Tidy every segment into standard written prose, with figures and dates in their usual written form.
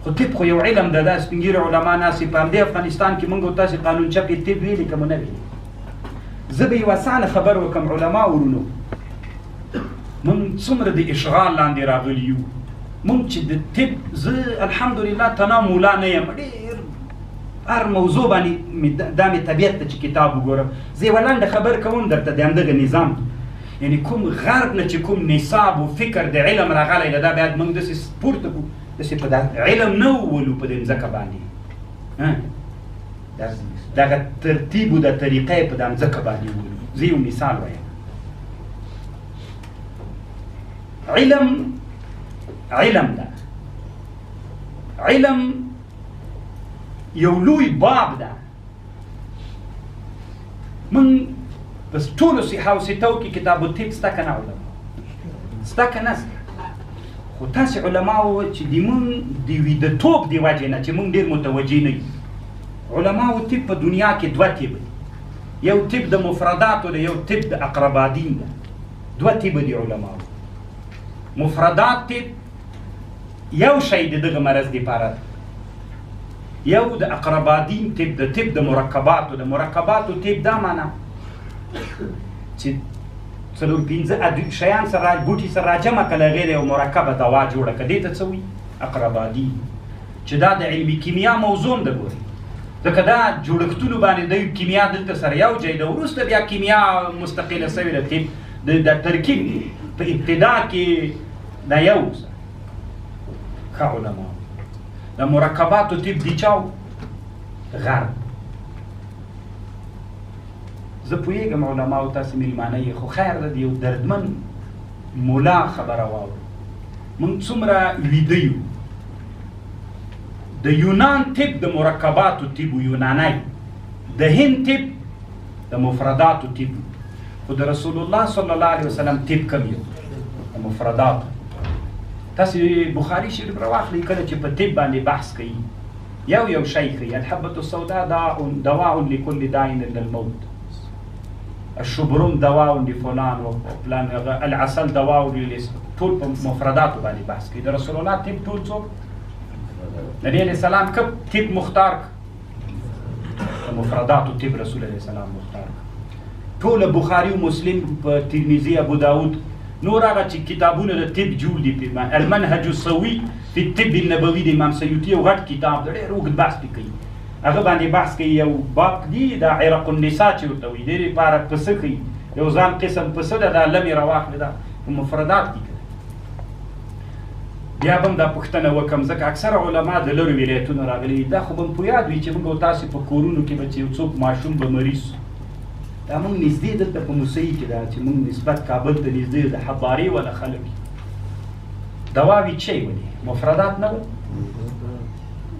خو طب خو یو علم ده. دا سپین ږیري علما ناسې په همدې افغانستان کې موږ او تاسې قانون چپې طب ویلي که مو نه ویلي. زه به یو اسانه خبر وکړم علما ورونو، موږ څومره د اشغال لاندې راغلي یو. موږ چې د طب، زه الحمدلله تنا مولا نه یم، ډېر هر موضوع باندې دا مې طبیعت ته چې کتاب وګورم. زه یوه لنډه خبر کوم درته د همدغه نظام، یعنې کوم غرب نه چې کوم نصاب و فکر د علم راغلی ده، دا باید موږ داسې پورته کړو، داسې په علم نه وولو په دې مځکه باندې. دغه ترتیب و د طریقه یې په دا مځکه باندې وولو. زه یو مثال وایم. علم ده، علم یو لوی باب ده. من په ټولو صحه او ستو کې کتاب الطب سته که نه علما؟ سته که نه سته؟ خو تاسې علماو چې د مونږ د ویدهتوب د وجې نه چې مونږ ډېر متوجه نه یو، علماو طب په دنیا کې دوه طب دي. یو طب د مفرداتو ده، یو طب د اقربادین ده. دوه طب دي علماو. مفردات طب یو شی د دغه مرض دپاره ده، یو د اقربادین طب د طب د مرکباتو. د مرکباتو طب دا معنا چې څلور پنځه شیان سره بوټي سره راجمع کړه، هغې د یو مرکبه دوا جوړه کړه. دې ته څه وایي؟ اقربادین. چې دا د علمي کیمیا موضوع ده. ګورئ، ځکه دا جوړښتونو باندې د کیمیا دلته سره یو ځای ده، وروسته بیا کیمیا مستقله سوې ده. طب د ترکیب په ابتدا کې دا یو سره ښه علما. د مرکباتو طب دی چاو؟ غرب. زه پوهېږم علماو تاسې میلمانه یې، خو خیر ده د یو دردمن ملا خبره واورو. موږ څومره ویده یو. د یونان طب د مرکباتو طب و یونانی، د هند طب د مفرداتو طب، خو د رسول الله صلی الله علیه وسلم طب کم یو؟ د مفرداتو. تاسې بخاري شریف راواخلئ، کله چې په طب باندې بحث کوي یو شی کوي. الحبة السوداء دواء لكل داء الا الموت، الشبرم دواء لفلان وفلان، العسل دواء للاسم. ټول په مفرداتو باندې بحث کوي. د رسول الله طب ټول څوک؟ نبی علیه السلام کب طب مختار کړ؟ د مفرداتو طب رسول علیه السلام مختار کړ. ټول بخاري و مسلم په ترمذي ابو داود نور هغه چې کتابونه د طب جوړ دي په المنهج الصوي فی الطب النبوي د امام سیوطي یو غټ کتاب دی، ډېر اوږد بحث پې کوي. هغه باندې بحث کوي. یو باب دی د عرق النساء چې ورته وایي، دې لپاره پسه کوي، یو ځان قسم پسه ده، دا لمې راواخلې ده په مفردات کې کوي. بیا به هم دا پوښتنه وکړم، ځکه اکثره علما د لرو ولایتونو راغلي. دا خو به م په یاد وي چې موږ او تاسې په کورونو کې به چې یو څوک ماشوم به مریض، دا موږ نږدې دلته په موسهي کې ده چې موږ نسبت کابل ته نږدې د حبارې والا خلک دواوې چی ولې مفردات نه وه.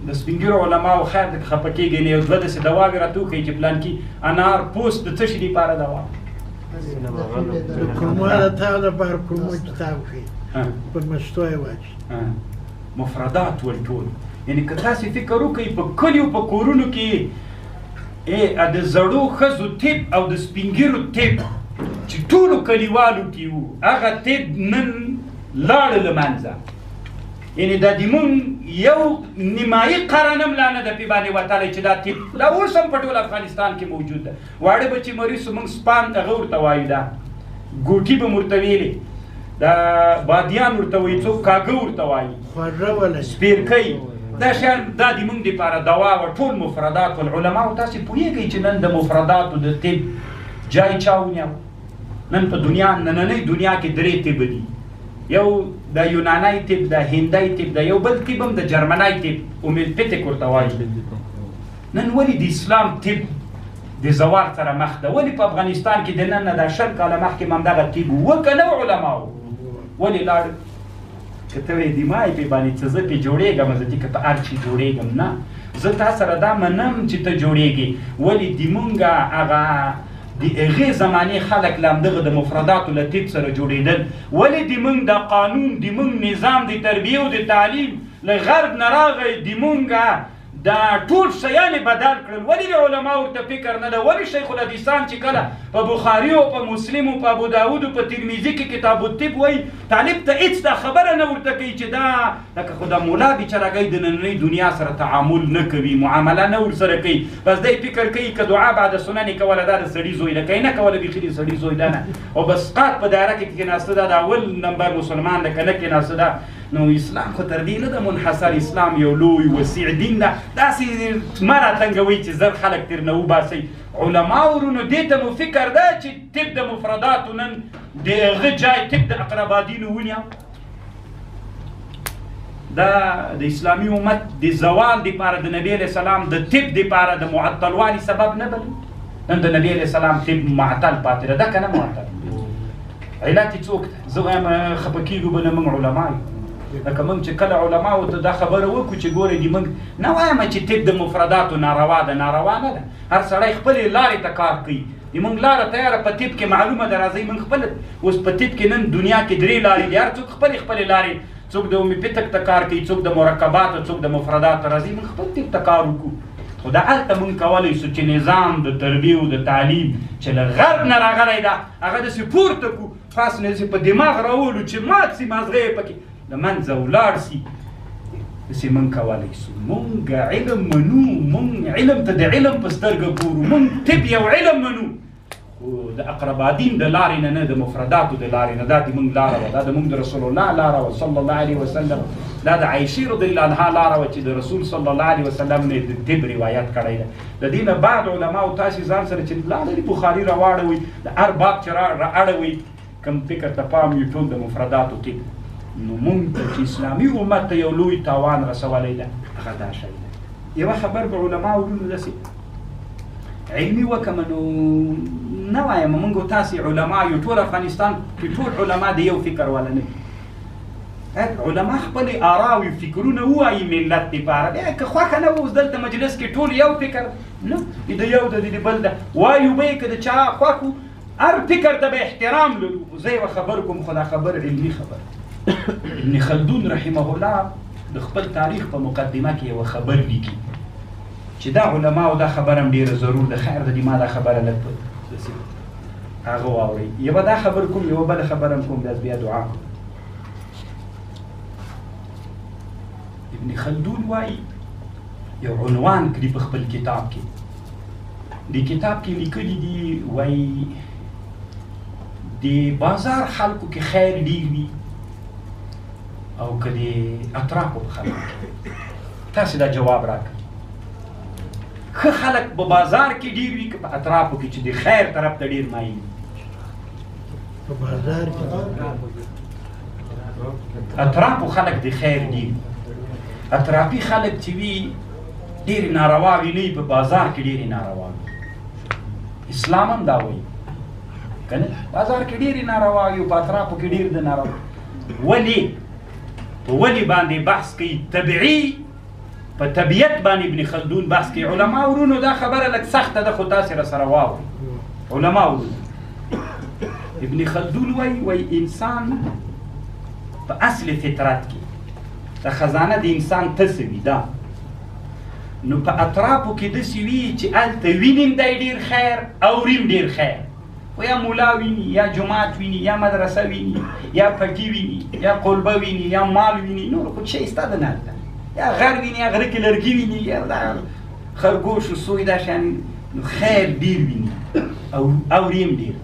د سپین ږیرو علماو خیر ده که خفه کېږئ نه، یو دوه داسې دواوې راته وښیي چې پلانکي انار پوست د څه شي دپاره دوا؟ د کولمو د تاو دپاره کولمو کتاب ښیي، په مستو یې واچي. مفردات ول ټول. یعنې که تاسې فکر وکړئ په کلیو په کورونو کې د زړو ښځو طب او د سپین ږیرو طب چې ټولو کلیوالو کې وو، هغه طب نن لاړه له منځه. یعنې دا د مونږ یو نیمایي قرن هم لا نه ده پې باندې وتلی چې دا طب لا اوس هم په ټول افغانستان کې موجود ده. واړه به چې مریض مونږ سپان هغه ورته وایو، دا ګوټي به م ورته ویلې، دا بادیان ورته وایي، څوک کاږه ورته وایي، سپیرکۍ. دا شیان دا د مونږ دپاره دوا وه. ټول مفردات والعلماو تاسې پوهېږئ چې نن د مفرداتو د طب جای چا ونیو؟ نن په دنیا نننۍ دنیا کې درې طب دي. یو د یونانی طب، د هندی طب، د یو بل طب هم د جرمنی طب هومیوپیتیک ورته وایي. نن ولې د اسلام طب د زوال سره مخ ده؟ ولې په افغانستان کې د نن نه دا 100 کاله مخکې هم همدغه طب وه که نه علماو؟ ولې لاړ؟ که ته وایې دماغ پې باندې څه زه پې جوړېږم، زه دې که په هر شي جوړېږم، نه، زه تا سره دا منم چې ته جوړېږې. ولې د مونږ هغه د هغې زمانې خلک له همدغه د مفرداتو له طب سره جوړېدل؟ ولې د مونږ د قانون، د مونږ نظام د تربیې او د تعلیم له غرب نه راغی، د مونږ دا ټول شیان بدل کړل. ولې د علماو ورته فکر نه ده؟ ولې شیخ الحدیثان چې کله په بخاري او په مسلم او په ابو داود او په ترمذي کې کتاب الطب وایي طالب ته هېڅ دا خبره نه ورته کوي چې دا لکه خو دا مولا بیچارهګۍ د نننۍ دنیا سره تعامل نه کوي، معامله نه ورسره کوي، بس دی فکر کوي که دعا بعد سنن کوله دا د سړي زوی ده، که یې نه کوله بیخي د سړي زوی ده نه، او بس قات په دایره کې کېناسته ده، د اول نمبر مسلمان ده که نه کېناسته ده. نو اسلام خو تر دې نه ده منحصر، اسلام یو لوی وسیع دین ده. داسې مه راتنګوئ چې زر خلک ترې نه وباسئ. علما ورونو دې ته مو فکر ده چې طب د مفرداتو نن د هغه جای طب د اقربادینو ونیو. دا د اسلامي امت د زوال دپاره د نبي علیه السلام د طب دپاره د معطلوالي سبب نه بلي. نن د نبي علیه السلام طب معطل پاتې ده، ده که نه معطل. علت یې څوک ده؟ زه وایم خفه کېږو به نه موږ علما یو. لکه موږ چې کله علماو ته دا خبره وکړو چې ګورئ دي موږ نه وایم چې طب د مفرداتو ناروا ده، ناروا نه ده. هر سړی خپلې لارې ته کار کوي. موږ لاره تیاره په طب کې معلومه ده، راځئ موږ خپله اوس په طب کې نن دنیا کې 3 لارې دي، هر څوک خپلې خپلې لارې، څوک د هومیوپیتک ته کار کوي، څوک د مرکباتو، څوک د مفرداتو. راځئ موږ خپل طب ته کار وکړو. خو دا هلته موږ کولی شو چې نظام د تربیې او د تعلیم چې له غرب نه راغلی ده هغه داسې پورته کړو، خاص نه داسې په دماغ راولو چې مات سي مازغه یې پکې د منځه ولاړ سي. داسې موږ کولی شو. موږ علم منو، موږ علم ته د علم په سترګه ګورو، موږ طب یو علم منو، خو د اقربادین د لارې نه نه، د مفرداتو د لارې نه. دا د موږ لاره وه، دا د موږ د رسول الله لاره وه صلی الله علیه وسلم. دا د عایشې رضی الله عنها لاره وه چې د رسول صلی الله علیه وسلم نه د طب روایت کړی ده. د دې نه بعد علماو تاسې ځان سره چې لاړئ بخاري راواړوئ، د هر باب چې رااړوئ کوم فکر ته پام وي ټول د مفرداتو طب. نو موږ ته چې اسلامي امت ته یو لوی تاوان رسولی ده هغه دا شی ده. یوه خبر به علماو ورونو داسې علمي وکړم، نو نه وایم موږ او تاسې علما یو، ټول افغانستان کې ټول علما د یو فکر والا نه دي. علما خپلې آرا وي، فکرونه ووایي ملت دپاره. بیا که خوښه نه وه اوس دلته مجلس کې ټول یو فکر نه، د یو د بل ده وایو به یې که د چا خوښ وو هر فکر ته به احترام لرو. زه یوه خبر کوم، خو دا خبر علمي خبر. ابن خلدون رحمه الله د خپل تاریخ په مقدمه کې یوه خبر لیکي چې دا علماو دا خبره هم ډېره ضرور ده. خیر د دې ما دا خبره لږ هغه واورئ. یوه دا خبر کوم، یوه بله خبره هم کوم، بیا دعا کوم. ابن خلدون وایي یو عنوان کړي په خپل کتاب کې. دې کتاب کې لیکلي دي وایي د بازار خلکو کې خیر ډېر وي او که د اطرافو په خلکو کې. تاسې دا جواب راکړئ. ښه خلک په بازار کې ډېر وي که په اطرافو کې چې د خیر طرف ته ډېر مایل وي؟ په بازار کې اطرافو خلک د خیر ډېر. اطرافي خلک چې وي ډېرې نارواوې نه وي، په بازار کې ډېرې نارواوې. اسلام هم دا وایي که نه؟ بازار کې ډېرې نارواوې او په اطرافو کې ډېر د ناروا. ولې؟ په ولې باندې بحث کوي؟ طبیعي په طبیعت باندې ابن خلدون بحث کوي. علما ورونو دا خبره لږ سخته ده، خو تاسې راسره واورئ. علما ورونو ابن خلدون وایي انسان په اصل فطرت کې د خزانه د انسان څه وي ده، نو په اطرافو کې داسې وي چې هلته وینیم دی ډېر خیر، اوریم ډېر خیر. خو یا مولا ویني، یا جومات ویني، یا مدرسه ویني، یا پټي ویني، یا قلبه ویني، یا مال ویني، نور خو شی ستا د نه هلته. یا غر ویني، یا غره کې لرګي ویني، یا دا خرګوش و سوی دا شیان. نو خیر ډېر ویني او اوریم ډېر.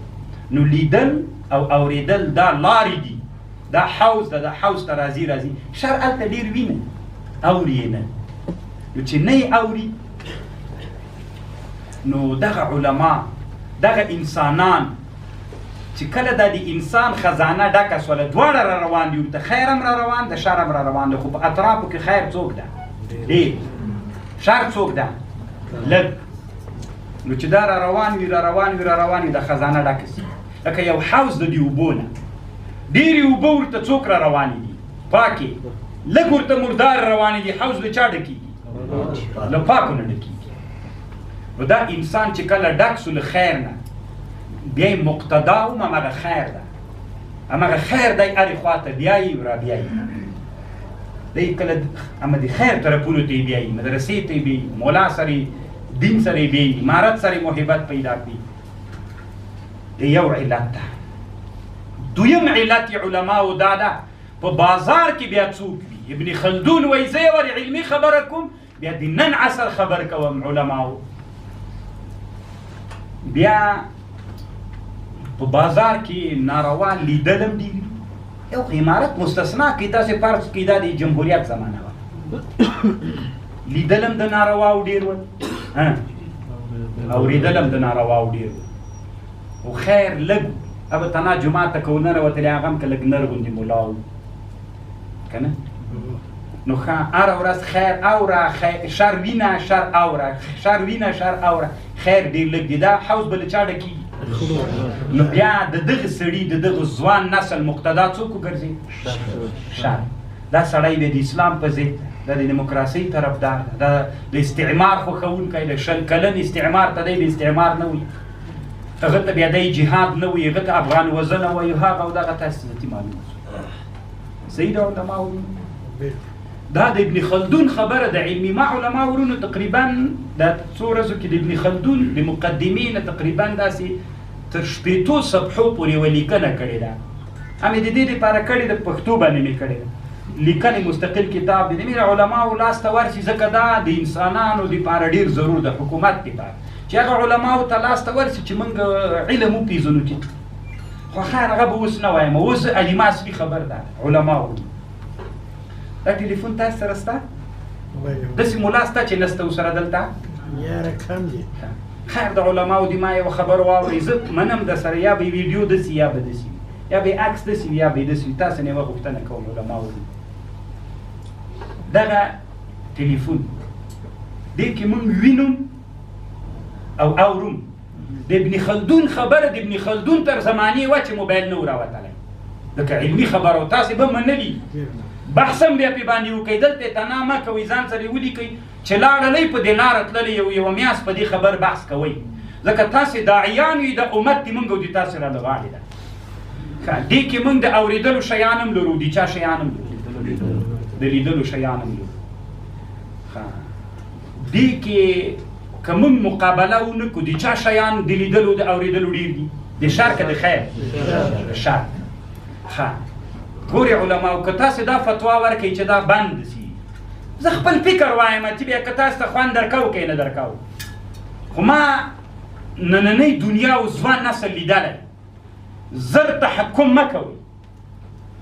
نو لیدل او اورېدل دا لارې دي، دا حوض ده، دا حوض ته راځي. شر هلته ډېر وینه، اوري یې نه. نو چې نه یې اوري، نو دغه علما، دغه انسانان چې کله دا د انسان خزانه ډکه سوله، دواړه را روان دي، ورته خیر هم را روان ده، شر هم را روان ده. خو په اطرافو کې خیر څوک ده؟ ډېر. شر څوک ده؟ لږ. نو چې دا را روان وي د خزانه ډکه سي. لکه یو حوض د دې اوبو نه ډېرې اوبه ورته څوک را روانې دي؟ پاکې. لږ ورته مردار روانې دي. حوض له چا ډکېږي؟ له پاکو نه ډکېږي. نو دا انسان چې کله ډک سو له خیر نه، بیا یې مقتدا هم همغه خیر ده، همغه خیر دی هرې خوا ته بیایي را بیایي. دی کله اما د خیر طرفونو ته یې بیایي، مدرسې ته یې بیایي، مولا سره دین سره یې بیایي، امارت سره محبت پیدا کړي. د یو علت ده. دویم علت علماو دا ده په بازار کې بیا څوک وي. ابن خلدون وایي زه یوه علمي خبره کوم بیا د نن عصر خبر کوم علماو. بیا په بازار کې ناروا لیدل هم ډېر یو امارت مستثنا کړي. تاسې فرض کړئ دا د جمهوریت زمانه وه، لیدل هم د نارواو ډېر ول، اورېدل هم د نارواو ډېر ول. خو خیر لږ ابه تنا جومات ته که ونه راوتلی هغه هم که لږ نر غوندې ملا و که نه. نو ښه هره ورځ خیر اوره، شر وینه شر اوره، شر وینه شر اوره، خیر ډېر لږ دی. دا حوض به له چا ډکېږي؟ نو بیا د دغه سړي د دغه ځوان نسل مقتدا څوک وګرځي؟ شر. دا سړی بیا د اسلام په ضد، دا د دیموکراسۍ طرفدار ده، دا د استعمار خوښوونکی دی. 20 کلن استعمار ته دی به استعمار نه وي، هغه ته بیا دی جهاد نه وي، هغه ته افغان وزنه وایي، هغه او دغه تاسې ذاتي معلومه شو. صحیح ده علماو؟ دا د ابن خلدون خبره د علمي. ما علما ورونو تقریبا دا څو ورځو کې د ابن خلدون د مقدمې نه تقریبا داسې تر 15 صفحو پورې یوه لیکنه کړې ده. همې د دې دپاره کړې ده، پښتو باندې مې کړې ده، لیکنې مستقل کتاب دی. د علماو لاس ته ورشي، ځکه دا د انسانانو دپاره ډېر ضرور ده، حکومت دپاره چې هغه علماو ته لاس ته ورشي چې موږ علم وپېژنو. چې خو خیر هغه به اوس نه وایم، اوس علما اصلي خبر ده علماو. دا ټلیفون تاسو سره شته؟ داسې ملا شته چې نسته ورسره دلته؟ یاره کم دی. خیر د علماو دې ما یوه خبر واورئ، زه منم در سره یا به ویډیو داسې یا به داسې وي، یا به عکس داسې وي یا به داسې وي. تاسو نه یوه غوښتنه کوم علماو دې دغه ټلیفون دې کې موږ وینو او اورم. د ابن خلدون خبره د ابن خلدون تر زمانې وه چې موبایل نه و راوتلی، ځکه علمي خبره و، تاسې به منلي. بحث هم بیا پې باندې وکئ، دلته یې تنا مه کوئ، ځان سره یې ولیکئ چې لاړلی په دې لاره تللی یوه میاشت په دې خبر بحث کوئ، ځکه تاسې داعیان یو، د امت د موږ او د تاسې را لغاړې ده. دې کې موږ د اورېدلو شیان هم لرو، د چا شیان هم لرو؟ د لیدلو شیان هم لرو. دې کې که موږ مقابله ونه کړو، د چا شیان د لیدلو د اورېدلو ډېر دي؟ د شر که د خیر؟ د شر. ښه ګورې علماو، که تاسې دا فتوا ورکئ چې دا بند سي، زه خپل فکر وایم چې بیا که تاسو ته خوند درکوو که یې نه درکوو، خو ما نننۍ دنیا او ځوان نسل لیدلی، زر تحکم مه کوئ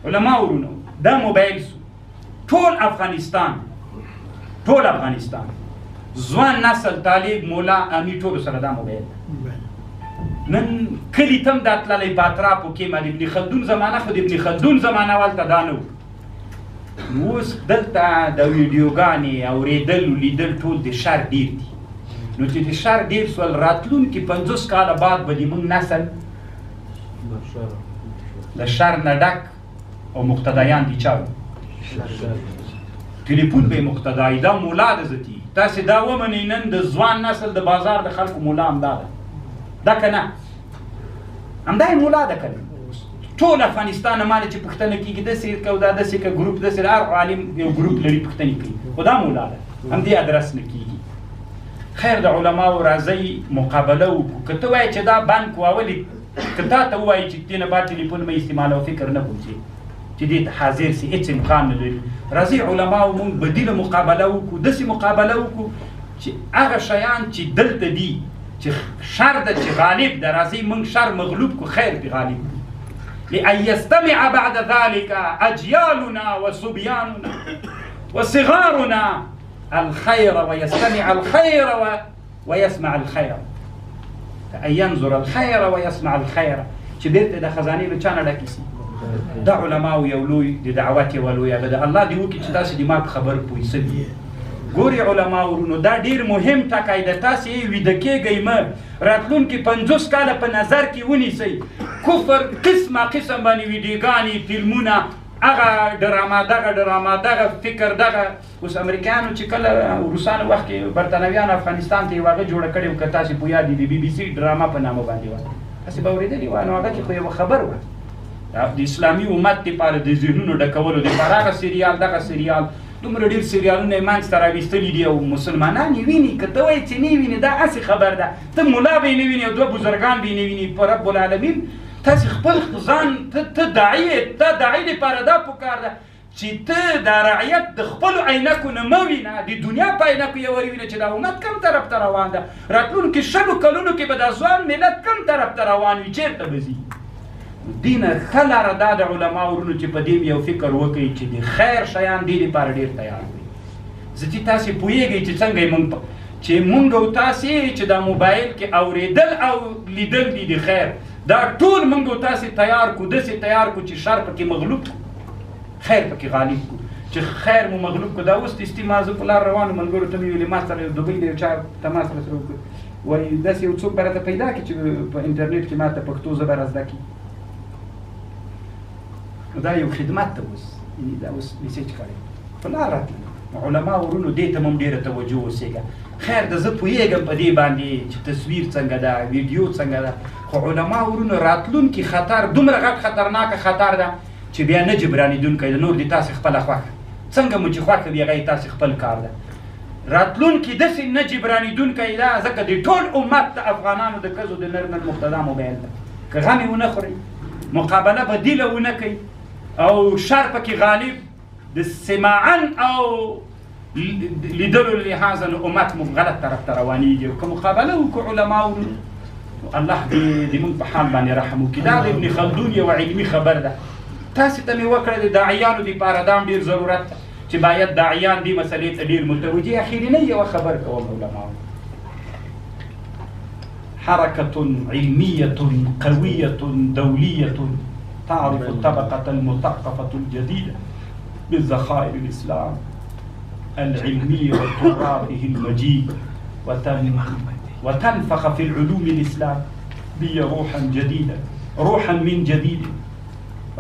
علما ورونو. دا موبایل سو ټول افغانستان، ټول افغانستان ځوان نسل، طالب، مولا، امي، ټولو سره دا موبایل نن کلي ته هم دا تللی په اطرافو کې. ما د ابن خلدون زمانه، خو د ابن خلدون زمانه ولته دا نه و. نو اوس دلته د ویډیوګانې اورېدل و لیدل ټول د شر ډېر دي. نو چې د شر ډېر سول، راتلونکي 50 کاله بعد به د موږ نسل د شر نه ډک او مقتدیان دي چا ټلیفون به یې مقتدایي. دا مولا د ذاتي. تاسې دا ومنئ نن د ځوان نسل د بازار د خلکو مولا همدا ده، دا که نه همدا یې مولا ده که نه؟ ټول افغانستان مانه چې پوښتنه کېږي داسې که دا داسې که ګروپ داسې هر عالم یو ګروپ لري پوښتنې کوي، خو دا مولا ده، همدې ادرس نه کېږي. خیر د علماو راځئ مقابله وکړو. که ته وایې چې دا بند کړو، ولې که تا ته ووایي چې دې نه بعد ټلیفون مه استعمالوه، فکر نه کوم چې دې ته حاضر سي، هېڅ امکان نه لري. راځئ علماو موږ بدیله مقابله وکړو، داسې مقابله وکړو چې هغه شیان چې دلته دي چې شر ده چې غالب ده، راځئ موږ شر مغلوب کړو، خیر پې غالب کړو. لأن يستمع بعد ذلك أجيالنا وصبياننا وصغارنا الخير ويستمع الخير ويسمع الخير، أن ينظر الخير ويسمع الخير. چې بیرته د خزانې له چا نه ډکې سي. دا علماو یو لوی د دعوت یوه لویه ده. الله دې وکړي چې تاسې د ما په خبر پوه سوي. ګورې علما ورونو، دا ډېر مهم ټکی ده. تاسې یې ویده کېږئ مه، راتلونکي 50 کاله په نظر کې ونیسئ. کفر قسمه قسم باندې ویډیوګانې، فلمونه، هغه ډرامه، دغه ډرامه، دغه فکر، دغه اوس امریکایانو چې کله روسانو وخت کې برطانویانو افغانستان ته یو هغه جوړه کړې وه، که تاسې په یاد وي، د بي بي سي ډرامه په نامه باندې وه، تاسې به اورېدلې وه. نو هغه کې خو یوه خبر وه د اسلامي امت دپاره د ذهنونو ډکولو دپاره هغه سریال دغه سریال دومره ډېر سریالونه یې منځ ته راویستلي دي او مسلمانان یې ویني که ته وایې چې نه ویني دا هسې خبر ده ته ملا به یې نه ویني او دوه بزرګان به یې نه ویني په رب العالمین تاسې خپل ځان ته داعي یې ته داعي دپاره دا پکار ده چې ته دا رعیت د خپلو عینکو نه مه وینه د دنیا په عینکو یې ووینه چې دا امت کم طرف ته روان ده راتلونکي شلو کلونو کې به دا ځوان ملت کم طرف ته روان وي چېرته به ځي دې نه ښه لاره دا د علما ورونو چې په دې یو فکر وکړي چې د خیر شیان دې دپاره ډېر تیار وي زه چې تاسې پوهېږئ چې څنګه یې چې مونږ او تاسې چې دا موبایل کې اورېدل او لیدل دي د خیر دا ټول مونږ او تاسې تیار کړو داسې تیار کړو چې شر پکې مغلوب کړو خیر پکې غالب کړو چې خیر مو مغلوب کړو دا اوس د استعمال زه په لار روانو ملګرو ته مې ویلې ما سره دوبۍ د یو چا تماس راسره وکړ وایي داسې یو څوک به راته پیدا کړي چې په انټرنېټ کې ماته پښتو ژبه را زده کړي دا یو خدمت ته اوس دا اوس میسیج کړی په لار راتلل علما ورونو دې ته هم ډېره توجه اوسېږه خیر د زه پوهېږم په دې باندې چې تصویر څنګه ده ویډیو څنګه ده خو علما ورونو راتلونکي خطر دومره غټ خطرناکه خطر ده چې بیا نه جبرانېدونکی ده نور دې تاسې خپله خوښه څنګه مو چې خوښه وي هغه یې تاسې خپل کار ده راتلونکي داسې نه جبرانېدونکی ده ځکه د ټول امت د افغانانو د ښځو د نر مقتدا موبایل ده که غم یې ونه خورئ مقابله بدیله ونه کوي او شر پکې غالب د سماعا او لیدلو لحاظه نو امت مو غلط طرف ته روانېږي او که مقابله وکړو علماو الله دې موږ په حال باندې رحم وکړي دا د ابن خلدون یوه علمي خبر ده تاسې ته مې وکړه د داعیانو دپاره دا هم ډېر ضرورت ده چې باید داعیان دې مسلې ته ډېر متوجه اخرینۍ یوه خبر کوم علماو حركة علمية قوية دولية تعرف الطبقة المثقفة الجديدة بالذخائر الإسلام العلمية وتراثه المجيد وتنفخ في العلوم الإسلامية روحا جديدة روحا من جديد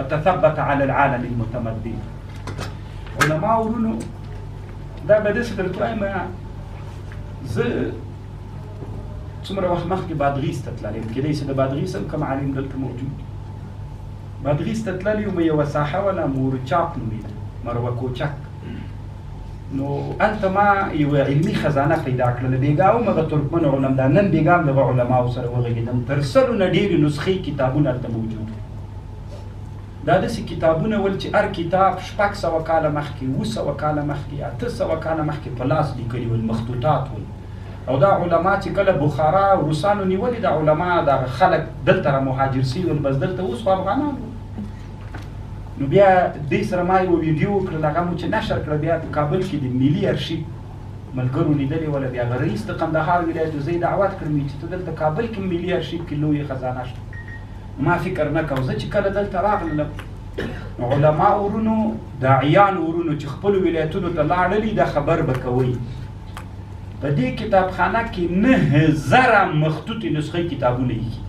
وتثبت على العالم المتمدن علماء ورونو دا بدس درتوایم زه څومره وخت مخکې بادغیس ته تللی یم کیدای شي د بادغیس هم کوم عالم دلته موجود بادغیس ته تللی یم یوه ساحه وه مورچاق نومېده مروه کوچک نو هلته ما یوه علمي خزانه پیدا کړله بېګا هم هغه ترکمن علم دا نن بېګا هم دغه علماو سره وغږېدم تر سلو نه ډېرې نسخې کتابونه هلته موجود دا داسې کتابونه ول چې هر کتاب 600 کاله مخکې 700 کاله مخکې 800 کاله مخکې په لاس لیکلي ول مخطوطات ول او دا علما چې کله بخارا او روسانو نیولي دا علما دا خلک دلته را مهاجر سوي ول بس دلته اوس خو افغانان نو بیا دې سره ما یوه ویډیو وکړل هغه مو چې نشر کړه بیا په کابل کې د ملي ارشیف ملګرو لیدلې وله بیا هغه رئیس د قندهار ولایت زه یې دعوت کړم چې ته دلته کابل کې ملي ارشیف کې لویه خزانه شته ما فکر نه کوم زه چې کله دلته راغلم علما ورونو داعیان ورونو چې خپلو ولایتونو ته لاړلي دا خبر به کوئ په دې کتابخانه کې 9000 مخطوطې نسخې کتابونه ایښي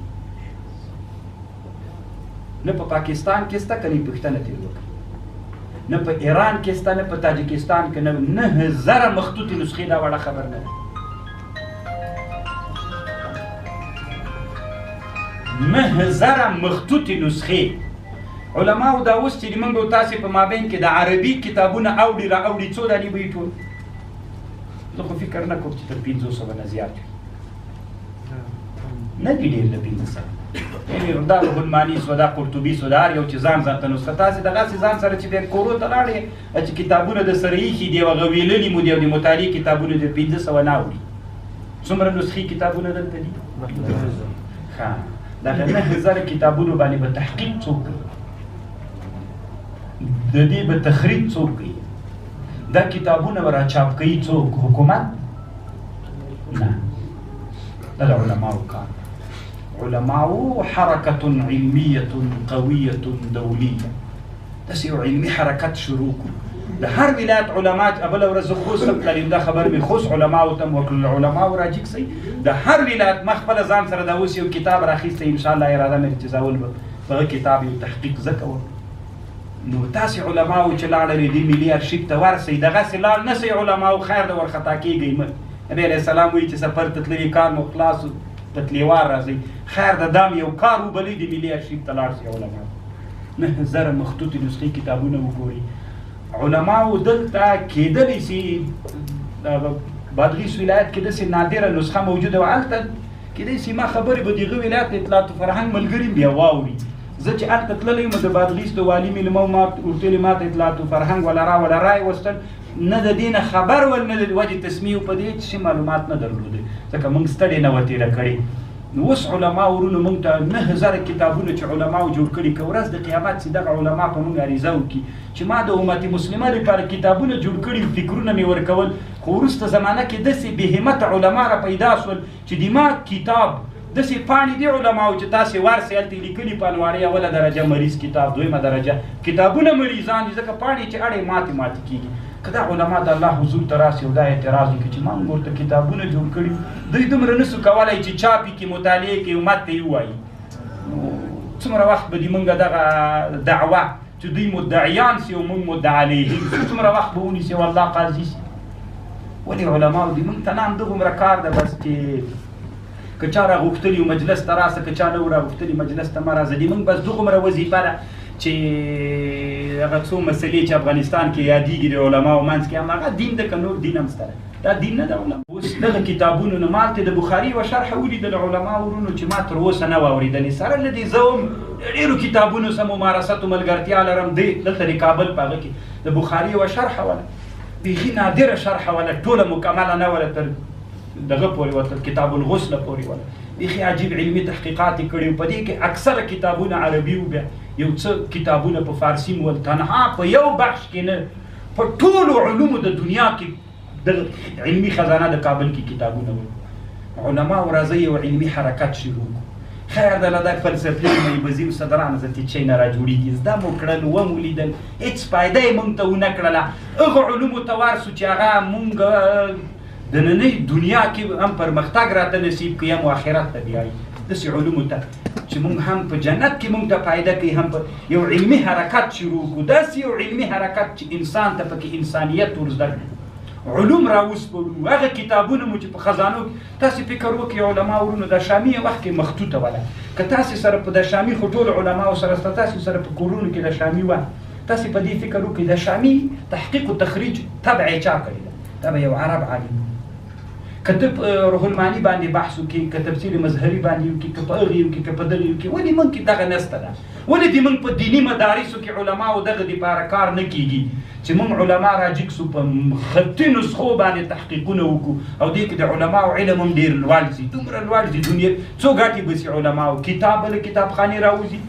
نه په پاکستان کې شته که نه پوښتنه ترې وکړي نه په ایران کې شته نه په تاجکستان کې نه 9000 مخطوطې نسخې دا وړه خبر نه ده 9000 مخطوطې نسخې علماو دا اوس چې موږ او تاسې په مابین کې د عربي کتابونه اوړي را اوړي څو دانې به یې ټول زه خو فکر نه کوم چې تر 500 نه زیات وي نه دي ډېر له 500 یعنې دا غلماني سو دا قرطبي سو دا هر یو چې ځان ځان ته نسخه تاسې دغسې ځان سره چې بیا کورو ته لاړې چې کتابونه د سره ایښي دي او هغه ویللي مو دي او د مطالعې کتابونه د 500 نه اوړي څومره نسخې کتابونه دلته دي ښه دغه 9000 کتابونو باندې به تحقیق څوک کوي د دې به تخریج څوک کوي دا کتابونه به راچاپ کوي څوک حکومت نه دا د علماو کار علماو حرکة علمیة قویة دولیة داسې یو علمي حرکت شروع کړو د هر ولایت علما بله ورځ زه خوست ته تللی دا خبر مې خوست علماو ته م وکړل علماو راجګ سئ د هر ولایت ما خپله ځان سره دا اوس یو کتاب راخیستی انشاءالله اراده مې چې ځول به په هغه کتاب یو تحقیق زه کوم نو تاسې علماو چې لاړلې دې ملي ارشیف ته ورسئ دغسې لاړ نه سئ علماو خیر د ورخطا کېږئ مه نبي علیه السلام وایي چې سفر ته تللي کار مو خلاص په تلېوار راځئ خیر د دام یو کار وبلئ د ملي ارشیف ته لاړ سئ علماو 9000 مخطوطي نسخې کتابونه وګوري. علماو دلته کېدلی سي بادغیس ولایت کې داسې نادره نسخه موجوده وه، هلته کېدای سي ما خبرې به د هغه ولایت د اطلاعات و فرهنګ ملګري بیا واوري. زه چې هلته تللی یم د بادغیس د والي مېلمه ما ورته ویلې ما ته اطلاعات و فرهنګ ولا رایې وستل، نه د دې نه خبر ول نه د وجې تسمیې په دې هېڅ شي معلومات نه درلودې، ځکه موږ ستړې نه وه تېره کړې. نو اوس علما ورونو موږ ته 9000 کتابونه چې علماو جوړ کړي، که ورځ د قیامت چې دغه علما په موږ عریضه وکړي چې ما د امت مسلمه لپاره کتابونه جوړ کړي، فکرونه مې ورکول، خو وروسته زمانه کې داسې بېهمته علما را پیدا شول چې د ما کتاب داسې پاڼې دي علماو چې تاسې ورسئ هلته یې لیکلي په انوارې اوله درجه مریض کتاب، دویمه درجه کتابونه مریضان دي، ځکه پاڼې چې اړې ماتې کېږي. که دا علما د الله حضور ته راسي او دا اعتراض وکړي چې ما موږ ورته کتابونه جوړ کړي، دوی دومره نسو کولی چې چاپ یې کړي، مطالعې کړي، امت ته یې ووایي. نو څومره وخت به دې موږ دغه دعوه چې دوی مدعیان سي او موږ مدعا علیهم څومره وخت به ونیسي او الله قاضي سي. ولې علماو دي موږ ته نه همدغومره کار ده بس چې که چا راغوښتلي و مجلس ته راسه، که چا نه و راغوښتلي مجلس ته مه راځه. دي موږ بس دغومره وظیفه ده چې هغه څو مسلې چې افغانستان کې یادېږي د علماو منځ کې، هماغه دین ده که نور دین هم شته ده، دا دین نه ده علما. اوس دغه کتابونو نه ما ته د بخاري یوه شرحه ولیدل علماو ورونو چې ما تر اوسه نه وه اورېدلې. سره له دې زه هم ډېرو کتابونو سره ممارست و ملګرتیا لرم. دلته د کابل په هغه کې د بخاري یوه شرحه وله، بیخي نادره شرحه وله، ټوله مکمله نه وله، تر دغه پورې وه، تر کتاب الغسل پورې وله. بیخي عجیب علمي تحقیقات یې کړي، په دې کې اکثره کتابونه عربي و، بیا یو څه کتابونه په فارسي ول. تنها په یو بخش کې نه، په ټولو علومو د دنیا کې د علمي خزانه د کابل کې کتابونه ول. علماو راځئ یو علمي حرکت شروع کړو. خیر ده له دا فلسفې میبزي و صدران زه تیچۍ نه را جوړېږي، زده مو کړل ومو لیدل، هېڅ فایده یې موږ ته ونه کړله. هغو علومو ته ورسو چې هغه موږ د نننۍ دنیا کې هم پرمختګ راته نصیب کړي، هم آخرت ته بیایي. داسې علومو ته چې موږ هم په جنت کې موږ ته فایده کوي، هم په یو علمي حرکت شروع کړو. داسې یو علمي حرکت چې انسان ته پکې انسانیت ور زده کړو، علوم راوسپړو. هغه کتابونه مو چې په خزانو کې تاسې فکر وکړئ علما ورونو، د شامي وخت کې مخطوطه وله. که تاسې سره په د شامي خو ټولو علماو سره شته، تاسې سره په کورونو کې د شامي وه، تاسې په دې فکر وکړئ د شامي تحقیق و تخریج طبع یې چا کړې ده؟ دا به یو عرب عالم. که ته په روح المعانی باندې بحث وکړي، که تفسیر مظهري باندې وکړي، که په هغې وکړي، که په دغې وکړي، ولې موږ کې دغه نسته ده؟ ولې دې موږ په دیني مدارسو کې علماو دغه دپاره کار نه کېږي چې موږ علما راجګ سو په خطي نسخو باندې تحقیقونه وکړو، او دې کې د علماو علم هم ډېر لوړ سي، دومره لوړ سي دنیا څو ګټې به سي علماو، کتاب له کتابخانې راوځي،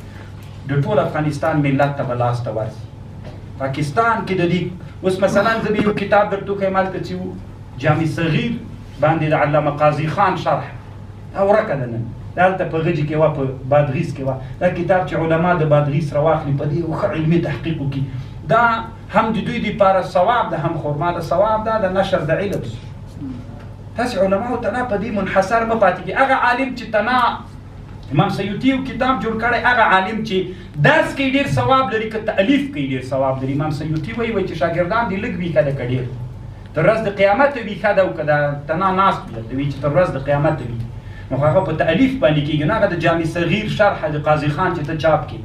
د ټول افغانستان ملت ته به لاس ته ورسي. پاکستان کې د دې اوس مثلا زه به یو کتاب درته وښیم، هلته چې و جامع صغیر باندې د علامه قاضي خان شرح او ورکه ده نن دلته په غجي کې وه، په بادغیس کې وه. دا کتاب چې علما د بادغیس راواخلي، په دې ښه علمي تحقیق وکړي، دا هم د دوی دپاره ثواب ده، هم خرما د ثواب ده، د نشر د علم. تاسې علماو تنا په دې منحصر مه پاتې کړي. هغه عالم چې تنا امام سیوطي یو کتاب جوړ کړی، هغه عالم چې درس کوي ډېر ثواب لري، که تألیف کوي ډېر ثواب لري. امام سیوطي وایي چې شاګردان دې لږ وي که د که ډېر، تر ورځ د قیامت وي ښه ده، او که د تنا ناست دلته وي چې تر ورځ د قیامت وي، نو هغه په تألیف باندې کېږي. نو هغه د جامع صغیر شرح د قاضي خان چې ته چاپ کړي،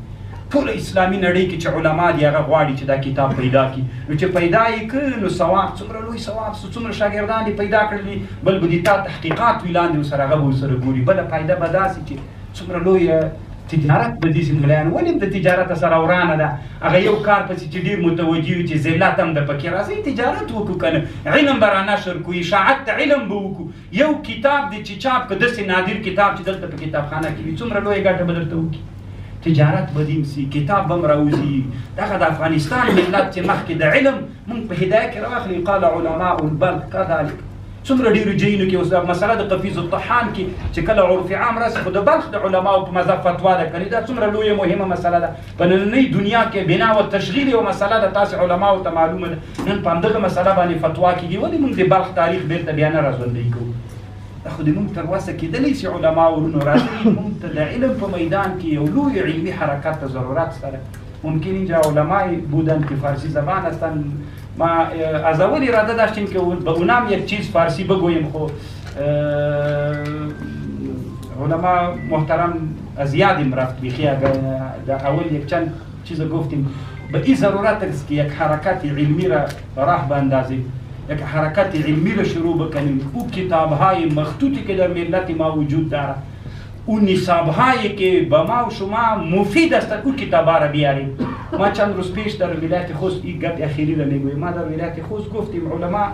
ټوله اسلامي نړۍ کې چې علما دي هغه غواړي چې دا کتاب پیدا کړي. نو چې پیدا یې کړ نو ثواب څومره لوی ثواب، څومره شاګردان دې پیدا کړلي، بل به دې تا تحقیقات وي لاندې ورسره، هغه به ورسره ګوري. بله فایده به داسې چې څومره لوی تجارت به دي سنګلیان. ولې د تجارت سره ورانه ده؟ هغه یو کار پسې چې ډېر متوجه وي چې ذلت هم د پکې راځي، تجارت وکړو که نه، علم به رانشر کړو، اشاعت ته علم به وکړو. یو کتاب دی چې چاپ که داسې نادر کتاب چې دلته په کتابخانه کې وي، څومره لویه ګټه به درته وکړي. تجارت به دیم سي، کتاب به هم راوځي. دغه د افغانستان ملت چې مخکې د علم موږ په هدایه کې راواخلي، قال علماء البلد كذلك. څومره ډېرو ځایونو کې اوس مسله د قفیز الطحان کې چې کله عرف عام راسي، خو د بلخ د علماو په مذهب فتوا ده کنې، دا څومره لویه مهمه مسله ده په نننۍ دنیا کې. بنا و تشغیل یوه مسله ده، تاسې علماو ته معلومه ده، نن په همدغه مسله باندې فتوا کېږي. ولې موږ د بلخ تاریخ بېرته بیا نه راژوندی کوو؟ دا خو د موږ تر وسه کېدلی سي. علما ورونو راځئ، موږ ته د علم په میدان کې یو لوی علمی حرکت ته ضرورت شته. ممکن اینجا علمای بودن که فارسی زبان هستن. ما از اول اراده داشتیم که به اونم یک چیز فارسی بگوییم، خب علما محترم از یادم رفت بیخی. اگر در اول یک چند چیز گفتیم به این ضرورت است که یک حرکت علمی را راه باندازیم، یک حرکت علمی را شروع بکنیم. او کتاب‌های مخطوطی که در ملت ما وجود داره، اون نصاب‌هایی که به ما و شما مفید است، اون کتاب‌ها را بیاریم. ما چند روز پیش در ولایت خوست این گپ اخیری را میگویم. ما در ولایت خوست گفتیم علما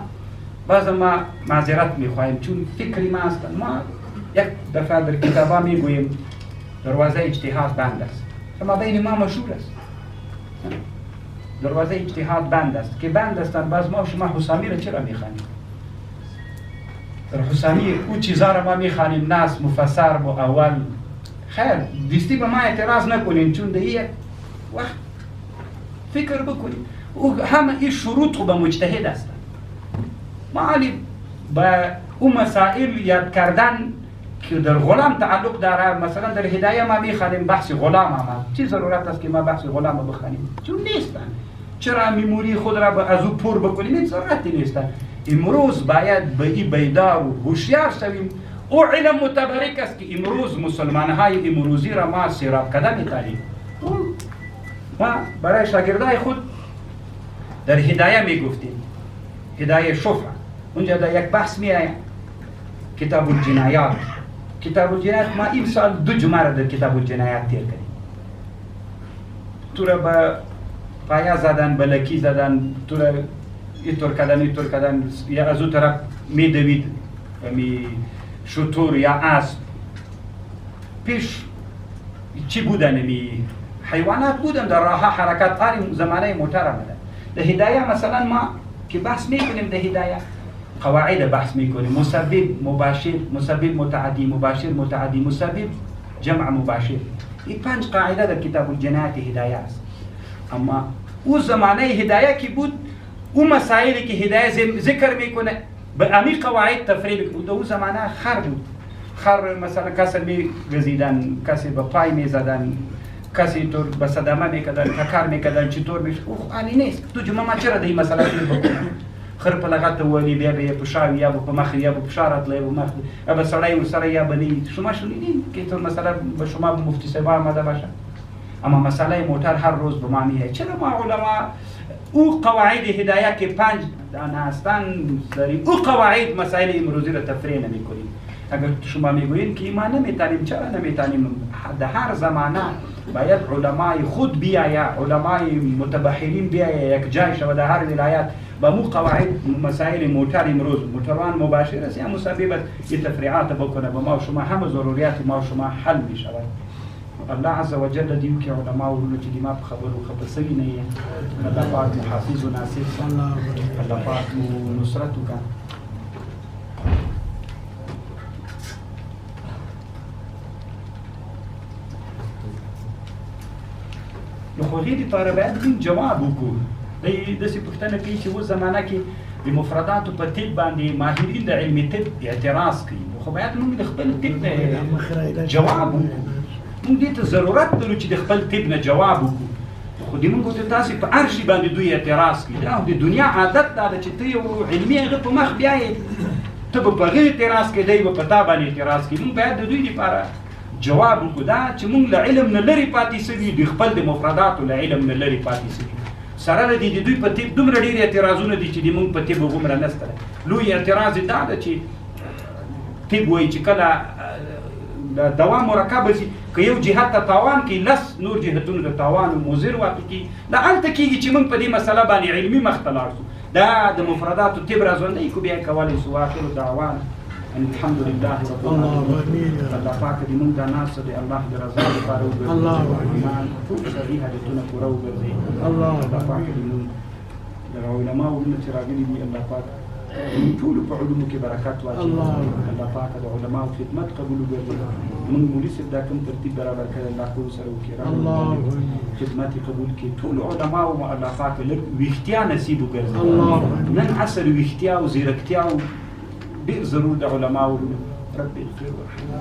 بعضا ما معذرت میخواهیم چون فکری ما هستند. ما یک دفعه در کتاب‌ها میگوییم دروازه اجتهاد بند است. اما بین ما مشهور است دروازه اجتهاد بند است که بند هستند. باز ما و شما حسامی را چرا میخوانیم؟ در حسامی او چیزا را ما میخوانیم، نص مفسر اول. خیر دیستی به ما اعتراض نکنین چون در یک وقت فکر بکنیم. او همه این شروط به مجتهد است. ما علی به اون مسائل یاد کردن که در غلام تعلق داره، مثلا در هدایه ما میخوانیم بحث غلام آمد، چی ضرورت است که ما بحث غلام رو بخوانیم؟ چون نیستن. چرا میموری خود را از او پر بکنیم؟ این ضرورتی نیستن. امروز باید به این بیدار و هوشیار شویم. او علم متبرک است که امروز مسلمانهای امروزی را ما سیراب کرده میتانیم. ما برای شاگردای خود در هدایه میگفتیم، هدایه شفا، اونجا در یک بحث میآید کتاب الجنایات. کتاب الجنایات ما این سال 2 جمعه در کتاب الجنایات تیر کردیم. تو را به پایا زدن، به لکی زدن، تو را اینطور کردن، یا از اون طرف میدوید شطور یا اسب. پیش چی بودن؟ حیوانات بودن در راه حرکت آری زمانه موتر آمدن. در هدایه مثلا ما که بحث میکنیم در هدایه قواعد بحث میکنیم، مسبب مباشر، مسبب متعدی، مباشر متعدی، مسبب جمع مباشر. این 5 قاعده در کتاب الجنایات هدایه است. اما او زمانه هدایه که بود، او مسائلی که هدایه ذکر میکنه به امی قواعد تفریق بود. او زمانه خر بود. خر مثلا کسی میگزیدن، کسی به پای میزدن، کسی طور به صدمه میکردن، ککر میکردن، چطور میشه؟ او عالی نیست. تو جمعه ما چرا در این مسئله بکنم؟ خر په لغت ولی بیا به پشاوی یا په مخ یا په پشارت لی و مخ یا سړی ورسره یا بنی. شما شنیدین که تو مثلا به شما مفتی صاحب آمده باشه، اما مسئله موتر هر روز به ما میه. چرا ما علما او قواعد هدایه که 5 دانه هستند داریم، او قواعد مسائل امروزی را تفریح نمیکنیم؟ اگر شما میگویین که ما نمیتونیم، چرا نمیتونیم؟ در هر زمانه باید علمای خود بیاید، علمای متبحرین بیاید یک جای شود در هر ولایت با مو قواعد مسائل موتر امروز موتروان مباشر است یا مسبب است این تفریعات بکنه به ما و شما همه ضروریات ما و شما حل می شود. الله عز وجل دیو که علما و رولو چی دیما خبر و خبر سوی نیه. الله پاک محافظ و ناصر، الله پاک نصرت کن. نو خو دې لپاره باید موږ جواب وکړو. داسې پوښتنه کوي چې اوس زمانه کې د مفرداتو په طب باندې ماهرین د علم طب اعتراض کوي. خو باید موږ د خپل طب نه جواب وکړو. موږ دې ته ضرورت لرو چې د خپل طب نه جواب وکړو. خو دې موږ ته تاسې په هر شي باندې دوی اعتراض کوي. دا د دنیا عادت دا ده چې ته یو علمي هغه په مخ بیایې، ته به په هغه اعتراض کوې، دی به په تا باندې اعتراض کوي. موږ باید د دوی لپاره جواب وکړو دا چې موږ له علم نه لرې پاتې سوي، د خپل د مفرداتو له علم نه لرې پاتې سوي. سره له دې د دوی په طب دومره ډېر اعتراضونه دي چې د موږ په طب هغومره نشته. لوی اعتراض یې دا ده چې طب وایي چې کله د دوا مرکبه شي که یو جهت ته تاوان کوي، 10 نور جهتونو د تاوان و مضر واقع کېږي. دا هلته کېږي چې موږ په دې مسله باندې علمي مخ ته لاړ شو. دا د مفرداتو طب را ژوندی کړو، بیا یې کولی شو. آخر دعوانا الحمد لله رب العالمين. الله پاک دې موږ دا ناست دی الله د رضا لپاره وګرځوي. ایمان ټول صحیح حاجتونه پوره وګرځوي. الله پاک دې موږ د علماو ورونه چې راغلي دي الله پاک ټولو په علومو کې برکت واچوي. الله پاک د علماو خدمت قبول وګرځوي. موږ مولوي صاحب دا کوم ترتیب برابر کړی الله ټول سره وکړي، خدمت یې قبول کړي. ټولو علماو الله پاک لږ ویښتیا نصیب وګرځوي. نن عصر ویښتیا او زیرکتیا ډېر ضرور د علماو رب اغفر ورحمه.